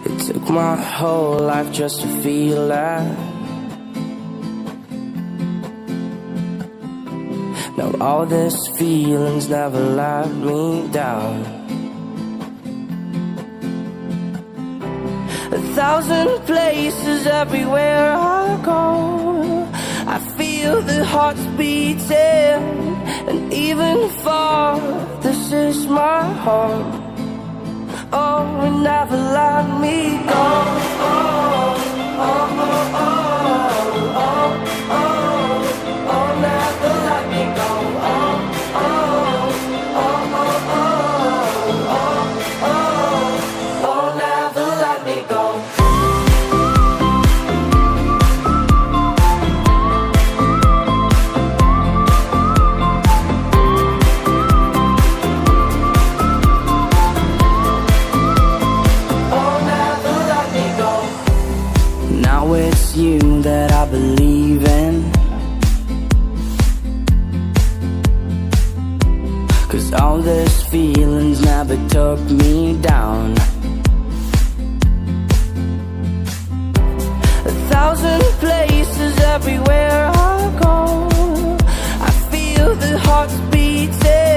It took my whole life just to feel that. Now all these feelings never let me down. 1,000 places everywhere I go, I feel the hearts beating, and even far, this is my home. Oh, and never let me go. Oh, oh, oh, oh, oh, oh, oh, oh, never let me go. Oh, oh, oh, oh, oh, oh, oh, oh, never let me go. Now it's you that I believe in, 'cause all these feelings never took me down. 1,000 places everywhere I go, I feel the hearts beating,